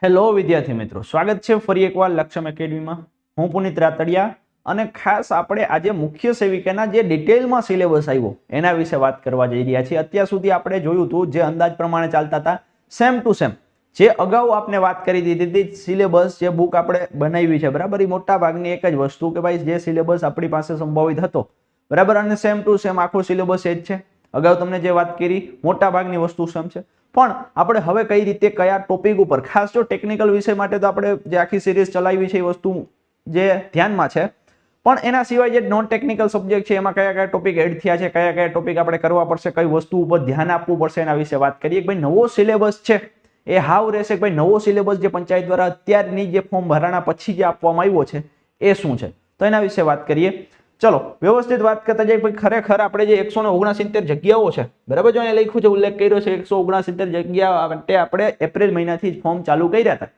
Hello વિદ્યાર્થી મિત્રો, સ્વાગત છે ફરી એકવાર લક્ષમ એકેડમીમાં. હું પુનિત રાતડિયા અને ખાસ આપણે આજે મુખ્ય સેવિકાના જે ડિટેલમાં સિલેબસ આવ્યો એના વિશે વાત કરવા જઈ રહ્યા છીએ. અત્યાર સુધી આપણે જોયું હતું જે અંદાજ પ્રમાણે ચાલતા હતા સેમ ટુ સેમ જે અગાઉ આપણે વાત કરી દીધી હતી સિલેબસ જે બુક આપણે બનાવી છે બરાબર, એ મોટા ભાગની એક જ વસ્તુ કે ભાઈ જે સિલેબસ આપણી પાસે સંભવિત હતો બરાબર, અને સેમ ટુ સેમ આખો સિલેબસ એ જ છે. અગાઉ તમને જે વાત કરી મોટા ભાગની વસ્તુ સેમ છે, પણ આપણે હવે કઈ રીતે કયા ટોપિક ઉપર, ખાસ જો ટેકનિકલ વિષય માટે તો આપણે જે આખી સિરીઝ ચલાવી છે એ વસ્તુ જે ધ્યાનમાં છે, પણ એના સિવાય જે નોન ટેકનિકલ સબ્જેક્ટ છે એમાં કયા કયા ટોપિક એડ થયા છે, કયા કયા ટોપિક આપણે કરવા પડશે, કઈ વસ્તુ ઉપર ધ્યાન આપવું પડશે એના વિશે વાત કરીએ. ભાઈ નવો સિલેબસ છે એ હાવ રહેશે. ભાઈ નવો સિલેબસ જે પંચાયત દ્વારા અત્યારની જે ફોર્મ ભરાણા પછી જે આપવામાં આવ્યો છે એ શું છે, તો એના વિશે વાત કરીએ. ચલો વ્યવસ્થિત વાત કરતા જઈએ. ભાઈ ખરેખર આપણે જે 169 જગ્યાઓ છે બરાબર, જો અહીંયા લખ્યું છે, ઉલ્લેખ કર્યો છે 169 જગ્યા માટે આપણે એપ્રિલ મહિનાથી જ ફોર્મ ચાલુ કર્યા હતા.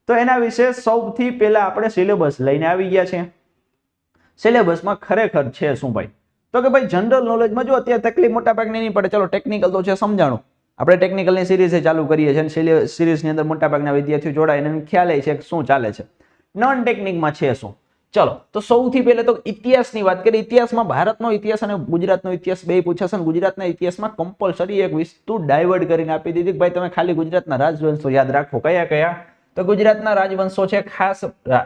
તો એના વિશે સૌથી પહેલા આપણે સિલેબસ લઈને આવી ગયા છે. સિલેબસમાં ખરેખર છે શું ભાઈ, તો કે ભાઈ જનરલ નોલેજમાં જો અત્યારે તકલીફ મોટા ભાગની નહીં પડે. ચલો ટેકનિકલ તો છે સમજાણું, આપણે ટેકનિકલની સિરીઝ ચાલુ કરીએ છીએ અને સિરીઝની અંદર મોટા ભાગના વિદ્યાર્થીઓ જોડાય અને ખ્યાલ છે કે શું ચાલે છે. નોન ટેકનિકમાં છે શું, ચલો તો સૌથી પહેલા તો ઇતિહાસની વાત કરીએ. ઇતિહાસમાં ભારતનો ઇતિહાસ અને ગુજરાતનો ઇતિહાસ બે પૂછાશે. ગુજરાતના ઇતિહાસમાં કમ્પલસરી એક વસ્તુ ડાયવર્ટ કરીને આપી દીધી. ભાઈ તમે ખાલી ગુજરાતના રાજવંશો યાદ રાખો. કયા કયા, તો ગુજરાતના રાજવંશો છે ખાસ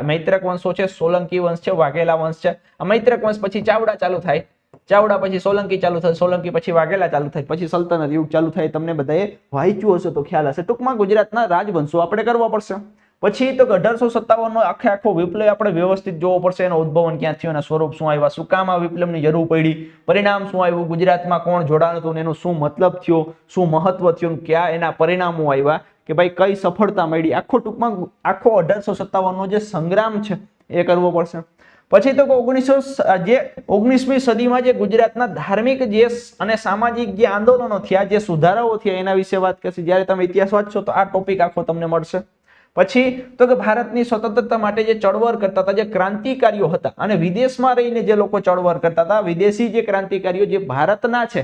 મૈત્રક વંશો છે, સોલંકી વંશ છે, વાઘેલા વંશ છે. આ મૈત્રક વંશ પછી ચાવડા ચાલુ થાય, ચાવડા પછી સોલંકી ચાલુ થાય, સોલંકી પછી વાઘેલા ચાલુ થાય, પછી સલ્તનત યુગ ચાલુ થાય. તમને બધાએ વાંચ્યું હશે તો ખ્યાલ હશે. ટૂંકમાં ગુજરાતના રાજવંશો આપણે કરવા પડશે. પછી તો 1857 નો આખો વિપ્લવ આપણે વ્યવસ્થિત જોવો પડશે. એનો ઉદ્ભવન ક્યાં થયો, એના સ્વરૂપ શું આવ્યા, શું કામ આ વિપ્લવની જરૂર પડી, પરિણામ શું આવ્યું, ગુજરાતમાં કોણ જોડાણ હતું, એનો શું મતલબ થયો, શું મહત્વ થયું, ક્યાં એના પરિણામો આવ્યા, કે ભાઈ કઈ સફળતા મળી. આખો ટૂંકમાં આખો 1857 નો જે સંગ્રામ છે એ કરવો પડશે. પછી તો 19મી સદીમાં જે ગુજરાતના ધાર્મિક જે અને સામાજિક જે આંદોલનો થયા, જે સુધારાઓ થયા એના વિશે વાત કરશે. જ્યારે તમે ઇતિહાસ વાંચશો તો આ ટોપિક આખો તમને મળશે. પછી તો કે ભારતની સ્વતંત્રતા માટે જે ચળવળ કરતા હતા, જે ક્રાંતિકારીઓ હતા, અને વિદેશમાં રહીને જે લોકો ચળવળ કરતા હતા, વિદેશી જે ક્રાંતિકારીઓ જે ભારતના છે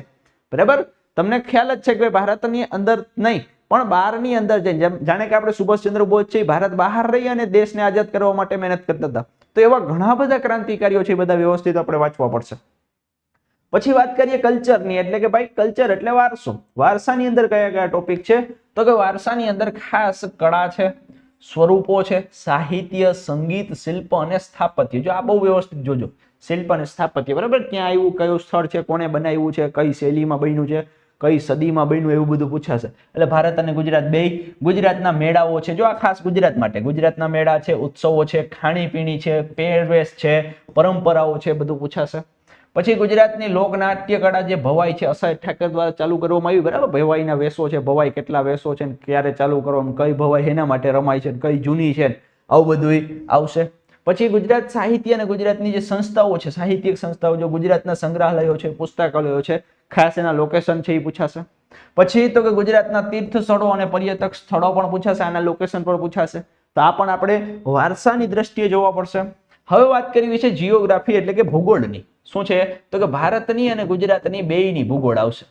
બરાબર, તમને ખ્યાલ જ છે કે ભારતની અંદર નહીં પણ બહારની અંદર જઈને, જાણે કે આપણે સુભાષચંદ્ર બોઝ છે ભારત બહાર રહી અને દેશને આઝાદ કરવા માટે મહેનત કરતા હતા. તો એવા ઘણા બધા ક્રાંતિકારીઓ છે, બધા વ્યવસ્થિત આપણે વાંચવા પડશે. પછી વાત કરીએ કલ્ચરની, એટલે કે ભાઈ કલ્ચર એટલે વારસો. વારસાની અંદર કયા કયા ટોપિક છે, તો કે વારસાની અંદર ખાસ કળા છે, સ્વરૂપો છે, સાહિત્ય, સંગીત, શિલ્પ અને સ્થાપત્ય. જો આ બહુ વ્યવસ્થિત જોજો, શિલ્પ અને સ્થાપત્ય બરાબર, ક્યાં આવ્યું, કયું સ્થળ છે, કોને બનાવ્યું છે, કઈ શૈલીમાં બન્યું છે, કઈ સદીમાં બન્યું, એવું બધું પૂછાશે. એટલે ભારત અને ગુજરાત બે. ગુજરાતના મેળાઓ છે, જો આ ખાસ ગુજરાત માટે, ગુજરાતના મેળા છે, ઉત્સવો છે, ખાણીપીણી છે, પહેરવેશ છે, પરંપરાઓ છે, બધું પૂછાશે. પછી ગુજરાતની લોકનાટ્ય કળા જે ભવાઈ છે, અસહાય ઠાકર દ્વારા ચાલુ કરવામાં આવી બરાબર. ભવાઈના વેશો છે, ભવાઈ કેટલા વેશો છે, ક્યારે ચાલુ કરવાનું, કઈ ભવાઈ એના માટે રમાય છે, કઈ જૂની છે, આવું બધું આવશે. પછી ગુજરાત સાહિત્ય અને ગુજરાતની જે સંસ્થાઓ છે, સાહિત્યિક સંસ્થાઓ, જો ગુજરાતના સંગ્રહાલયો છે, પુસ્તકાલયો છે, ખાસ એના લોકેશન છે એ પૂછાશે. પછી તો કે ગુજરાતના તીર્થ સ્થળો અને પર્યટક સ્થળો પણ પૂછાશે, આના લોકેશન પણ પૂછાશે. તો આ પણ આપણે વારસાની દ્રષ્ટિએ જોવા પડશે. હવે વાત કરવી છે જીઓગ્રાફી એટલે કે ભૂગોળની. શું છે, તો કે ભારતની અને ગુજરાતની બેયની ભૂગોળ આવશે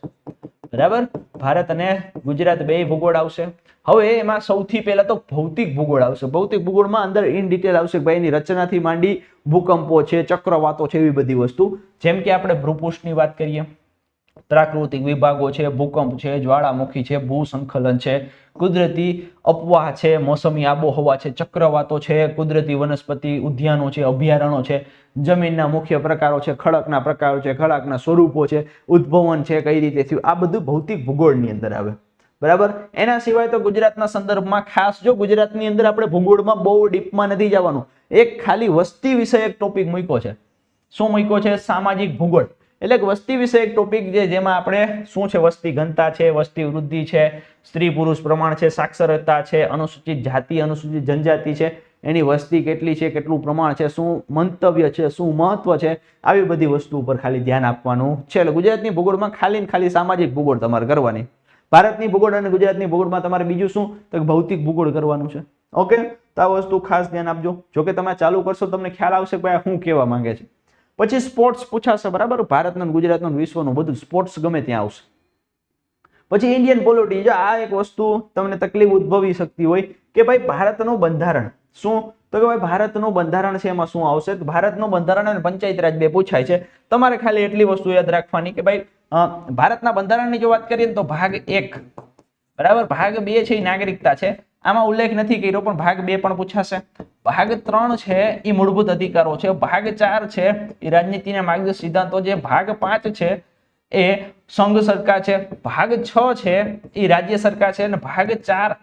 બરાબર. ભારત અને ગુજરાત બે ભૂગોળ આવશે. હવે એમાં સૌથી પહેલા તો ભૌતિક ભૂગોળ આવશે. ભૌતિક ભૂગોળમાં અંદર ઇન ડિટેલ આવશે ભાઈ એની રચનાથી માંડી ભૂકંપો છે, ચક્રવાતો છે, એવી બધી વસ્તુ. જેમ કે આપણે ભૂપૃષ્ઠની વાત કરીએ, પ્રાકૃતિક વિભાગો છે, ભૂકંપ છે, જ્વાળામુખી છે, ભૂસંખલન છે, કુદરતી અપવાહ છે, મોસમી આબોહવા છે, ચક્રવાતો છે, કુદરતી વનસ્પતિ ઉદ્યાનો છે, અભયારણ્યો છે, જમીનના મુખ્ય પ્રકારો છે, ખડકના પ્રકારો છે, ખડકના સ્વરૂપો છે, ઉદ્ભવન છે, કઈ રીતે થયું, આ બધું ભૌતિક ભૂગોળની અંદર આવે બરાબર. એના સિવાય તો ગુજરાતના સંદર્ભમાં ખાસ, જો ગુજરાતની અંદર આપણે ભૂગોળમાં બહુ ડીપમાં નથી જવાનું, એક ખાલી વસ્તી વિશે એક ટોપિક મૂક્યો છે. શું મૂક્યો છે, સામાજિક ભૂગોળ. એટલે વસ્તી વિશે એક ટોપિક છે, જેમાં આપણે શું છે, વસ્તી ઘનતા છે, વસ્તી વૃદ્ધિ છે, સ્ત્રી પુરુષ પ્રમાણ છે, સાક્ષરતા છે, અનુસૂચિત જાતિ, અનુસૂચિત જનજાતિ છે, એની વસ્તી કેટલી છે, કેટલું પ્રમાણ છે, શું મંતવ્ય છે, શું મહત્વ છે, આવી બધી વસ્તુ ઉપર ખાલી ધ્યાન આપવાનું છે. એટલે ગુજરાતની ભૂગોળમાં ખાલી ને ખાલી સામાજિક ભૂગોળ તમારે કરવાની. ભારતની ભૂગોળ અને ગુજરાતની ભૂગોળમાં તમારે બીજું શું, તો ભૌતિક ભૂગોળ કરવાનું છે. ઓકે, તો આ વસ્તુ ખાસ ધ્યાન આપજો. જોકે તમે ચાલુ કરશો તમને ખ્યાલ આવશે કે ભાઈ શું કહેવા માંગે છે. પછી સ્પોર્ટ્સ પૂછાશે બરાબર. ભારતનું, ગુજરાતનું, વિશ્વનું બધું સ્પોર્ટ્સ ગમે ત્યાં આવશે. પછી ઇન્ડિયન પોલિટી, જો આ એક વસ્તુ તમને તકલીફ ઉદ્ભવી શકતી હોય કે ભાઈ ભારતનું બંધારણ શું, તો કે ભાઈ ભારતનું બંધારણ છે એમાં શું આવશે, ભારતનું બંધારણ અને પંચાયતી રાજ બે પૂછાય છે. તમારે ખાલી એટલી વસ્તુ યાદ રાખવાની કે ભાઈ ભારતના બંધારણની જો વાત કરીએ ને તો ભાગ 1 બરાબર, ભાગ 2 છે એ નાગરિકતા છે, આમાં ઉલ્લેખ નથી કર્યો પણ ભાગ 2 પણ પૂછાશે. ભાગ 3 છે એ મૂળભૂત અધિકારો છે, ભાગ 4 છે એ રાજનીતિના માર્ગદર્શક સિદ્ધાંતો છે, ભાગ 5 છે એ સંઘ સરકાર છે, ભાગ 6 છે એ રાજ્ય સરકાર છે અને ભાગ 4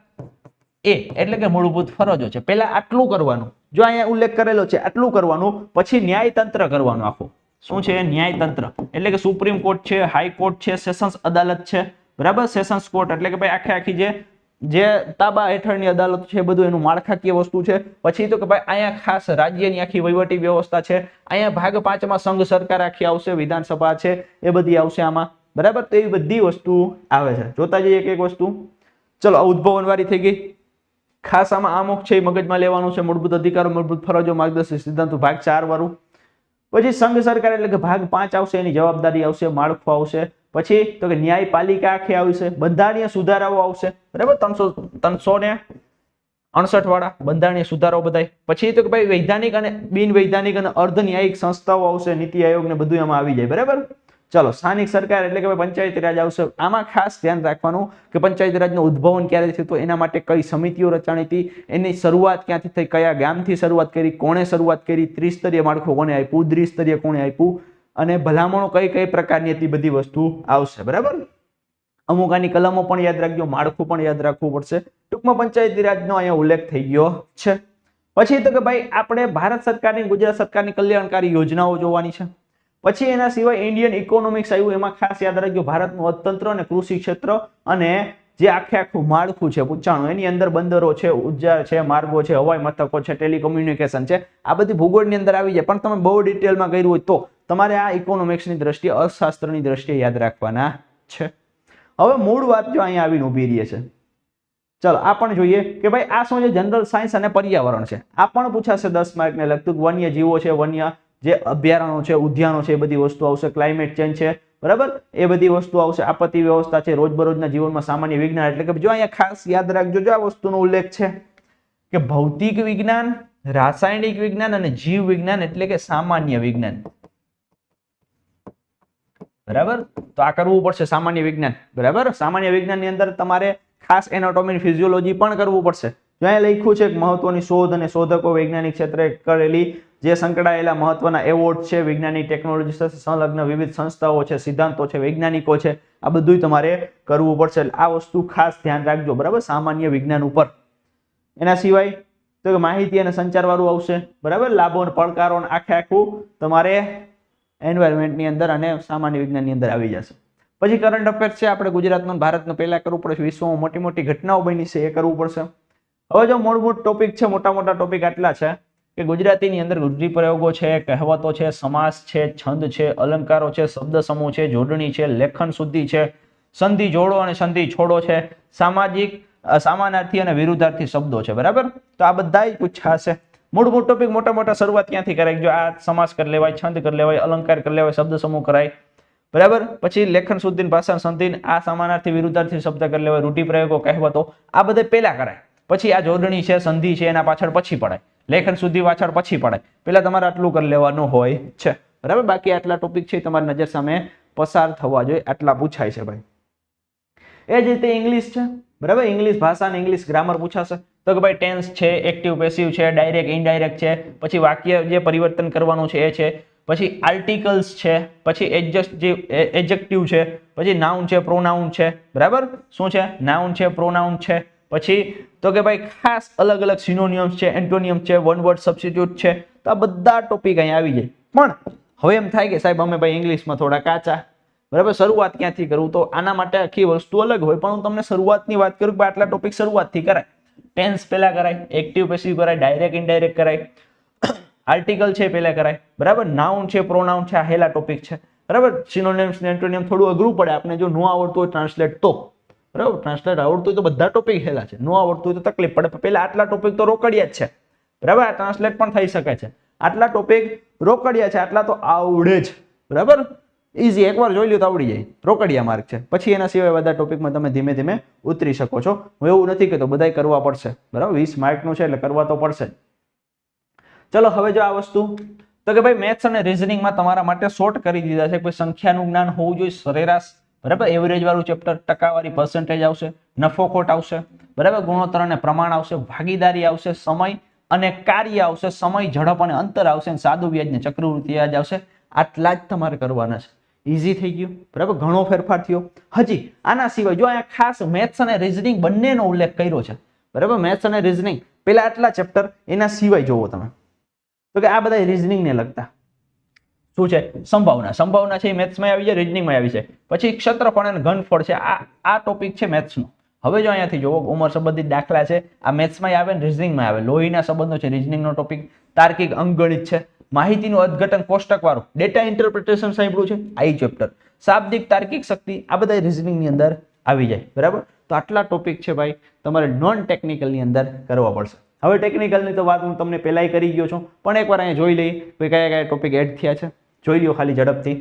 એટલે કે મૂળભૂત ફરજો છે. પહેલા આટલું કરવાનું, જો અહીંયા ઉલ્લેખ કરેલો છે આટલું કરવાનું, પછી ન્યાયતંત્ર કરવાનું આખું. શું છે ન્યાયતંત્ર, એટલે કે સુપ્રીમ કોર્ટ છે, હાઈકોર્ટ છે, સેશન્સ અદાલત છે બરાબર, સેશન્સ કોર્ટ એટલે કે ભાઈ આખી જે તાબા હેઠળની અદાલત છે બધું એનું માળખાકીય વસ્તુ છે. પછી તો કે ભાઈ અહીંયા ખાસ રાજ્યની આખી વહીવટી વ્યવસ્થા છે. અહીંયા ભાગ 5 માં સંઘ સરકાર આખી આવશે, વિધાનસભા છે એ બધી આવશે આમાં બરાબર. તો એ બધી વસ્તુ આવે છે, જોતા જઈએ એક એક વસ્તુ. ચલો ઉદ્ભવન વાળી થઈ ગઈ. ખાસ આમાં અમુક છે મગજમાં લેવાનું છે, મૂળભૂત અધિકારો, મૂળભૂત ફરજો, માર્ગદર્શક સિદ્ધાંતો ભાગ 4 વાળું. પછી સંઘ સરકાર એટલે કે ભાગ 5 આવશે, એની જવાબદારી આવશે, માળખું આવશે. પછી તો કે ન્યાયપાલિકા આખી આવશે, બંધારણીય સુધારાઓ આવશે બરાબર, 369 વાળા બંધારણીય સુધારાઓ બધાય. પછી તો કે ભાઈ વૈધાનિક અને બિન વૈધાનિક અને અર્ધ ન્યાયિક સંસ્થાઓ આવશે, નીતિ આયોગ ને બધું એમાં આવી જાય બરાબર. ચલો સ્થાનિક સરકાર એટલે કે પંચાયતી રાજ આવશે. આમાં ખાસ ધ્યાન રાખવાનું કે પંચાયતી રાજનું ઉદ્ભવન ક્યારે થયું, તો એના માટે કઈ સમિતિઓ રચાણી હતી, એની શરૂઆત ક્યાંથી થઈ, કયા ગામથી શરૂઆત કરી, કોણે શરૂઆત કરી, ત્રિસ્તરીય માળખું કોને આપ્યું, દ્વિસ્તરીય કોણે આપ્યું, અને ભલામણો કઈ કઈ પ્રકારની હતી, બધી વસ્તુ આવશે બરાબર. અમુક આની કલમો પણ યાદ રાખજો, માળખું પણ યાદ રાખવું પડશે. ટૂંકમાં પંચાયતી રાજનો અહીંયા ઉલ્લેખ થઈ ગયો છે. પછી તો કે ભાઈ આપણે ભારત સરકારની, ગુજરાત સરકારની કલ્યાણકારી યોજનાઓ જોવાની છે. પછી એના સિવાય ઇન્ડિયન ઇકોનોમિક્સ આવ્યું, એમાં ખાસ યાદ રાખજો ભારતનું અર્થતંત્ર અને કૃષિ ક્ષેત્ર અને જે આખું માળખું છે પૂછાણું, એની અંદર બંદરો છે, ઉર્જા છે, માર્ગો છે, હવાઈ મથકો છે, ટેલિકોમ્યુનિકેશન છે, આ બધી ભૂગોળની અંદર આવી જાય. પણ તમે બહુ ડિટેલમાં કર્યું હોય તો તમારે આ ઇકોનોમિક્સની દ્રષ્ટિએ, અર્થશાસ્ત્રની દ્રષ્ટિએ યાદ રાખવાના છે. હવે મૂળ વાત જો અહીંયા આવીને ઉભી રહી છે. ચલો આ પણ જોઈએ કે ભાઈ આ શું છે, જનરલ સાયન્સ અને પર્યાવરણ છે. આ પણ પૂછાશે 10 માર્કને લગતું. વન્ય જીવો છે, વન્ય જે અભયારણ્યો છે, ઉદ્યાનો છે, એ બધી વસ્તુ આવશે. ક્લાઇમેટ ચેન્જ છે બરાબર, એ બધી વસ્તુ આવશે. આપત્તિ વ્યવસ્થા છે, રોજબરોજના જીવનમાં સામાન્ય વિજ્ઞાન એટલે કે જો અહીંયા ખાસ યાદ રાખજો, જો આ વસ્તુનો ઉલ્લેખ છે કે ભૌતિક વિજ્ઞાન, રાસાયણિક વિજ્ઞાન અને જીવ વિજ્ઞાન એટલે કે સામાન્ય વિજ્ઞાન બરાબર. તો આ કરવું પડશે સામાન્ય વિજ્ઞાન બરાબર. સામાન્ય વિજ્ઞાનની અંદર તમારે ખાસ એનાટોમી, ફિઝિયોલોજી પણ કરવું પડશે. જો અહીંયા લખ્યું છે કે મહત્વની શોધ અને શોધકો વૈજ્ઞાનિક ક્ષેત્રે કરેલી જે સંકળાયેલા મહત્વના એવોર્ડ છે, વિજ્ઞાનની ટેકનોલોજી સાથે સંલગ્ન વિવિધ સંસ્થાઓ છે, સિદ્ધાંતો છે, વૈજ્ઞાનિકો છે, આ બધું તમારે કરવું પડશે. આ વસ્તુ ખાસ ધ્યાન રાખજો બરાબર, સામાન્ય વિજ્ઞાન ઉપર. એના સિવાય તો કે માહિતી અને સંચાર વાળું આવશે બરાબર. લાભો અને પડકારો આખું તમારે એન્વાયરમેન્ટની અંદર અને સામાન્ય વિજ્ઞાનની અંદર આવી જશે. પછી કરંટ અફેર્સ છે, આપણે ગુજરાતનું, ભારતનું પહેલા કરવું પડશે. વિશ્વમાં મોટી મોટી ઘટનાઓ બની છે એ કરવું પડશે. હવે જો મૂળભૂત ટોપિક છે, મોટા મોટા ટોપિક આટલા છે કે ગુજરાતીની અંદર રૂઢિપ્રયોગો છે, કહેવતો છે, સમાસ છે, છંદ છે, અલંકારો છે, શબ્દ સમૂહ છે, જોડણી છે, લેખન શુદ્ધિ છે, સંધિ જોડો અને સંધિ છોડો છે, સામાજિક, સમાનાર્થી અને વિરુદ્ધાર્થી શબ્દો છે બરાબર. તો આ બધા પૂછાશે. મૂળભૂત ટોપિક મોટા મોટા શરૂઆત ક્યાંથી કરાય, જો આ સમાસ કરી લેવાય, છંદ કરી લેવાય, અલંકાર કરી લેવાય, શબ્દ સમૂહ કરાય બરાબર. પછી લેખન શુદ્ધિ, ભાષા સંધિ, આ સમાનાર્થી વિરુદ્ધાર્થી શબ્દ કરી લેવાય, રૂઢિપ્રયોગો, કહેવતો, આ બધે પહેલા કરાય. પછી આ જોડણી છે, સંધિ છે, એના પાછળ પછી પડાય. લેખન શુદ્ધિ પાછળ પછી પડાય. પેલા તમારે આટલું કરી લેવાનું હોય છે બરાબર. બાકી આટલા ટોપિક છે તમારી નજર સામે પસાર થવા જોઈએ, આટલા પૂછાય છે ભાઈ. એ જ રીતે ઇંગ્લિશ છે બરાબર. ઇંગ્લિશ ભાષા અને ઇંગ્લિશ ગ્રામર પૂછાશે. તો કે ભાઈ ટેન્સ છે, એક્ટિવ પેસિવ છે, ડાયરેક્ટ ઇનડાયરેક્ટ છે, પછી વાક્ય જે પરિવર્તન કરવાનું છે એ છે, પછી આર્ટિકલ્સ છે, પછી એડજેક્ટિવ છે, પછી નાઉન છે, પ્રોનાઉન છે બરાબર. શું છે? નાઉન છે, પ્રોનાઉન છે. પછી તો કે ભાઈ ખાસ અલગ અલગ સિનોનિયમ્સ છે, એન્ટોનિયમ છે, વન વર્ડ સબસ્ટિટ્યુટ છે. તો આ બધા ટોપિક અહીંયા આવી જાય. પણ હવે એમ થાય કે સાહેબ અમે ભાઈ ઇંગ્લિશમાં થોડા કાચા બરાબર, શરૂઆત ક્યાંથી કરું? તો આના માટે આખી વસ્તુ અલગ હોય, પણ હું તમને શરૂઆતની વાત કરું કે આટલા ટોપિક શરૂઆતથી કરાય. ટેન્સ પહેલા કરાય, એક્ટિવ પેસિવ કરાય, ડાયરેક્ટ ઇનડાયરેક્ટ કરાય, આર્ટિકલ છે પહેલા કરાય બરાબર, નાઉન છે, પ્રોનાઉન છે, આ હેલા ટોપિક છે બરાબર. સિનોનિમ્સ ને એન્ટોનિયમ થોડું અઘરું પડે આપણે, જો ન આવડતું હોય ટ્રાન્સલેટ તો બરાબર. ટ્રાન્સલેટ આવડતું હોય તો બધા ટોપિક હેલા છે, ન આવડતું હોય તો તકલીફ પડે. પહેલા આટલા ટોપિક તો રોકડિયા જ છે બરાબર. આ ટ્રાન્સલેટ પણ થઈ શકે છે. આટલા ટોપિક રોકડિયા છે, આટલા તો આવડે જ બરાબર. ઇઝી, એકવાર જોઈ લો તો આવડી જાય, રોકડિયા માર્ક છે. પછી એના સિવાય બધા ટોપિકમાં તમે ધીમે ધીમે ઉતરી શકો છો. હું એવું નથી કહેતો બધાય કરવા પડશે, બરાબર, 20 માર્કનું છે એટલે કરવા તો પડશે જ. ચલો હવે જો આ વસ્તુ તો કે ભાઈ મેથ્સ અને રીઝનિંગમાં તમારા માટે શોર્ટ કરી દીધા છે. કોઈ સંખ્યાનું જ્ઞાન હોવું જોઈએ, સરેરાશ, બરાબર, એવરેજ વાળું ચેપ્ટર, ટકાવારી પર્સન્ટેજ આવશે, નફો ખોટ આવશે, બરાબર, ગુણોત્તર અને પ્રમાણ આવશે, ભાગીદારી આવશે, સમય અને કાર્ય આવશે, સમય, ઝડપ અને અંતર આવશે, અને સાદું વ્યાજ ને ચક્રવૃદ્ધિ વ્યાજ આવશે. આટલા જ તમારે કરવાના છે. ઇઝી થઈ ગયું, બરાબર, ઘણો ફેરફાર થયો. હજી આના સિવાય જો અહીંયા ખાસ મેથ્સ અને રીઝનિંગ બંનેનો ઉલ્લેખ કર્યો છે, બરાબર, મેથ્સ અને રીઝનિંગ પેલા આટલા ચેપ્ટર, એના સિવાય જોવો તમે તો કે આ બધા રીઝનિંગ ને લગતા શું છે, સંભાવના છે, એ મેથ્સમાં આવી જાય, રીઝનિંગમાં આવી જાય. પછી ક્ષેત્રફળ અને ઘનફળ છે, આ ટોપિક છે મેથ્સનો. હવે જો અહીંયાથી જોવો, ઉંમર સંબંધિત દાખલા છે, આ મેથ્સમાં આવે ને રીઝનિંગમાં આવે. લોહીના સંબંધો છે, રીઝનિંગનો ટોપિક. તાર્કિક અંકગણિત છે, માહિતીનું અર્થઘટન કોષ્ટક વાળું, ડેટા ઇન્ટરપ્રિટેશન સાંભળ્યું છે, આઈ ચેપ્ટર. શાબ્દિક તાર્કિક શક્તિ, આ બધા રીઝનિંગની અંદર આવી જાય, બરાબર. તો આટલા ટોપિક છે ભાઈ તમારે નોન ટેકનિકલની અંદર કરવા પડશે. હવે ટેકનિકલની તો વાત હું તમને પહેલાય કરી ગયો છું, પણ એકવાર અહીંયા જોઈ લઈએ કે કયા કયા ટોપિક એડ થયા છે. જોઈ લ્યો ખાલી ઝડપથી.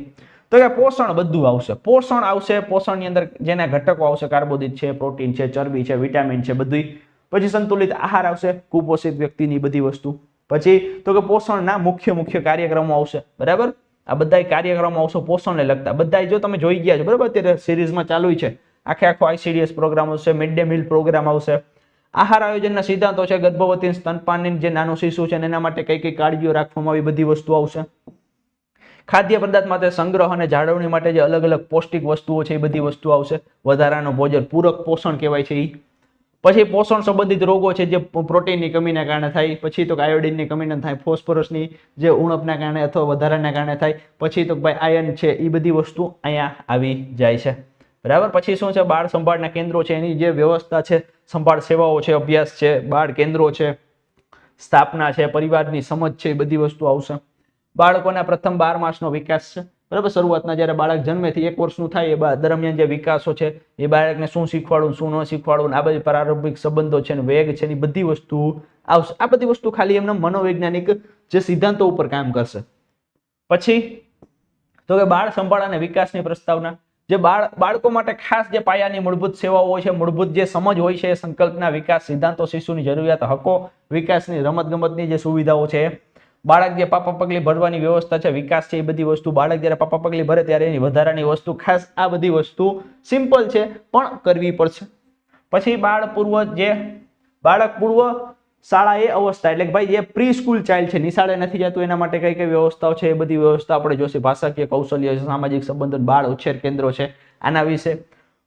તો કે પોષણ બધું આવશે, પોષણ આવશે. પોષણની અંદર જેના ઘટકો આવશે, કાર્બોદિત છે, પ્રોટીન છે, ચરબી છે, વિટામિન છે, બધું. પછી સંતુલિત આહાર આવશે, કુપોષિત વ્યક્તિની બધી વસ્તુ. પછી તો કે પોષણના મુખ્ય કાર્યક્રમો આવશે, બરાબર. આ બધા કાર્યક્રમો આવશે પોષણને લગતા. બધા જો તમે જોઈ ગયા છો, બરાબર, અત્યારે સિરીઝમાં ચાલુ છે, આખો આઈસીડીએસ પ્રોગ્રામ આવશે, મિડ ડે મીલ પ્રોગ્રામ આવશે. આહાર આયોજનના સિદ્ધાંતો છે, ગર્ભવતી સ્તનપાનની જે નાનું શિશુ છે એના માટે કઈ કઈ કાળજીઓ રાખવામાં આવી, બધી વસ્તુ આવશે. ખાદ્ય પદાર્થ માટે સંગ્રહ અને જાળવણી માટે જે અલગ અલગ પૌષ્ટિક વસ્તુઓ છે એ બધી વસ્તુ આવશે. વધારાનું ભોજન, પૂરક પોષણ કહેવાય છે એ. પછી પોષણ સંબંધિત રોગો છે જે પ્રોટીનની કમીના કારણે થાય. પછી તો આયોડિનની કમીના થાય, ફોસ્ફરસની જે ઉણપના કારણે અથવા વધારાના કારણે થાય. પછી તો ભાઈ આયર્ન છે, એ બધી વસ્તુ અહીંયા આવી જાય છે, બરાબર. પછી શું છે, બાળ સંભાળના કેન્દ્રો છે, એની જે વ્યવસ્થા છે, સંભાળ સેવાઓ છે, અભ્યાસ છે, બાળ કેન્દ્રો છે, સ્થાપના છે, પરિવારની સમજ છે, એ બધી વસ્તુ આવશે. બાળકોના પ્રથમ 12 માસનો વિકાસ છે, બરાબર. શરૂઆતના જ્યારે બાળક જન્મેથી 1 વર્ષનું થાય એ દરમિયાન જે વિકાસો છે, એ બાળકને શું શીખવાડવું, શું ન શીખવાડવું, આ બધી પ્રારંભિક સંબંધો છે, વેગ છે, એ બધી વસ્તુ આવશે. આ બધી વસ્તુ ખાલી એમના મનોવૈજ્ઞાનિક જે સિદ્ધાંતો ઉપર કામ કરશે. પછી તો કે બાળ સંભાળ અને વિકાસની પ્રસ્તાવના, જે બાળકો માટે ખાસ જે પાયાની મૂળભૂત સેવાઓ હોય છે, મૂળભૂત જે સમજ હોય છે, સંકલ્પના, વિકાસ સિદ્ધાંતો, શિશુની જરૂરિયાત, હકો, વિકાસની, રમતગમતની જે સુવિધાઓ છે, બાળક જે પાપા પગલી ભરવાની વ્યવસ્થા છે, વિકાસ છે, એ બધી વસ્તુ. બાળક જ્યારે પાપા પગલી ભરે ત્યારે એની વધારાની વસ્તુ, ખાસ આ બધી વસ્તુ સિમ્પલ છે પણ કરવી પડશે. પછી બાળક પૂર્વ શાળા એ અવસ્થા, એટલે કે ભાઈ જે પ્રી સ્કૂલ ચાઇલ્ડ છે, નિશાળે નથી જતું, એના માટે કઈ કઈ વ્યવસ્થાઓ છે, એ બધી વ્યવસ્થા આપણે જોશે. ભાષાકીય કૌશલ્ય, સામાજિક સંબંધો, બાળ ઉછેર કેન્દ્રો છે, આના વિશે.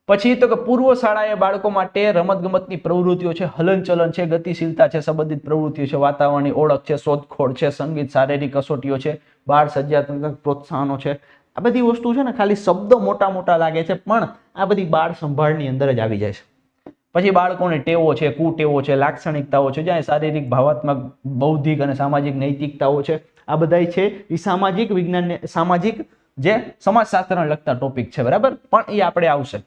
પછી તો કે પૂર્વ શાળાએ બાળકો માટે રમતગમતની પ્રવૃત્તિઓ છે, હલનચલન છે, ગતિશીલતા છે, સંબંધિત પ્રવૃત્તિઓ છે, વાતાવરણની ઓળખ છે, શોધખોળ છે, સંગીત, શારીરિક કસોટીઓ છે, બાળ સર્જનાત્મક પ્રોત્સાહનો છે. આ બધી વસ્તુ છે ને ખાલી શબ્દો મોટા મોટા લાગે છે, પણ આ બધી બાળ સંભાળની અંદર જ આવી જાય છે. પછી બાળકોને ટેવો છે, કુટેવો છે, લાક્ષણિકતાઓ છે, જ્યાં શારીરિક, ભાવાત્મક, બૌદ્ધિક અને સામાજિક નૈતિકતાઓ છે, આ બધા છે એ સામાજિક વિજ્ઞાન, સામાજિક જે સમાજશાસ્ત્રને લગતા ટોપિક છે, બરાબર. પણ એ આપણે આવશે,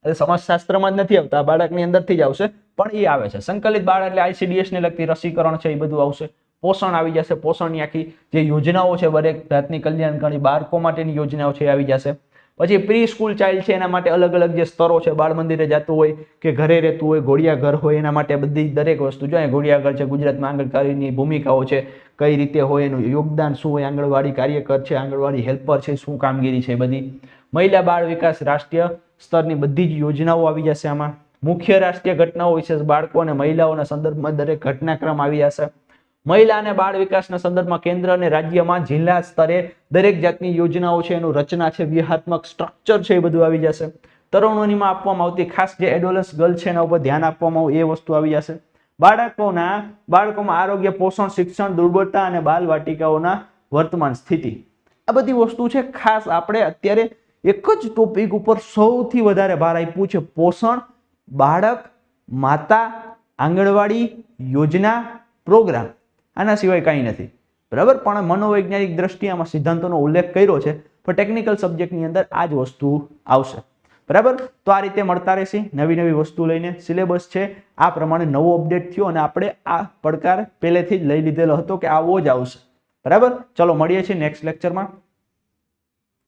સમાજશાસ્ત્રમાં જ નથી આવતા, બાળકની અંદરથી જ આવશે, પણ એ આવે છે. સંકલિત બાળ એટલે આઈસીડીએસ ને લગતી રસીકરણ છે, એ બધું આવશે. પોષણ આવી જશે, પોષણની આખી જે યોજનાઓ છે, દરેક જાતની કલ્યાણકારી બાળકો માટેની યોજનાઓ છે, આવી જશે. પછી પ્રી સ્કૂલ ચાઇલ્ડ છે, એના માટે અલગ અલગ જે સ્તરો છે, બાળ મંદિરે જતું હોય કે ઘરે રહેતું હોય, ઘોડિયા ઘર હોય, એના માટે બધી દરેક વસ્તુ જો ઘોડિયા ઘર છે, ગુજરાતમાં આંગણવાડીની ભૂમિકાઓ છે, કઈ રીતે હોય, એનું યોગદાન શું હોય, આંગણવાડી કાર્યકર છે, આંગણવાડી હેલ્પર છે, શું કામગીરી છે, બધી. મહિલા બાળ વિકાસ રાષ્ટ્રીય સ્તરની બધી જ યોજનાઓ આવી જશે આમાં. મુખ્ય રાષ્ટ્રીય ઘટનાઓ વિશે બાળકો અને મહિલાઓના સંદર્ભમાં દરેક ઘટનાક્રમ આવી જશે. મહિલા અને બાળ વિકાસના સંદર્ભમાં કેન્દ્ર અને રાજ્યમાં જિલ્લા સ્તરે દરેક જાતની યોજનાઓ છે, એનું રચના છે, વ્યૂહાત્મક સ્ટ્રક્ચર છે, એ બધું આવી જશે. તરુણોનીમાં આપવામાં આવતી ખાસ જે એડોલસ ગર્લ છે, એના ઉપર ધ્યાન આપવામાં આવે એ વસ્તુ આવી જશે. બાળકોમાં આરોગ્ય, પોષણ, શિક્ષણ, દુર્બળતા અને બાલ વાટિકાઓના વર્તમાન સ્થિતિ, આ બધી વસ્તુ છે. ખાસ આપણે અત્યારે એક જ ટોપિક ઉપર સૌથી વધારે ભાર આપ્યું છે, પોષણ, બાળક, માતા, આંગણવાડી યોજના, પ્રોગ્રામ. આના સિવાય કંઈ નથી, બરાબર. પણ મનોવૈજ્ઞાનિક દ્રષ્ટિએ આમાં સિદ્ધાંતોનો ઉલ્લેખ કર્યો છે, પણ ટેકનિકલ સબ્જેક્ટની અંદર આ જ વસ્તુ આવશે, બરાબર. તો આ રીતે મળતા રહેશે નવી નવી વસ્તુ લઈને. સિલેબસ છે આ પ્રમાણે નવો અપડેટ થયો અને આપણે આ પડકાર પહેલેથી જ લઈ લીધેલો હતો કે આવો જ આવશે, બરાબર. ચલો મળીએ છીએ નેક્સ્ટ લેક્ચરમાં.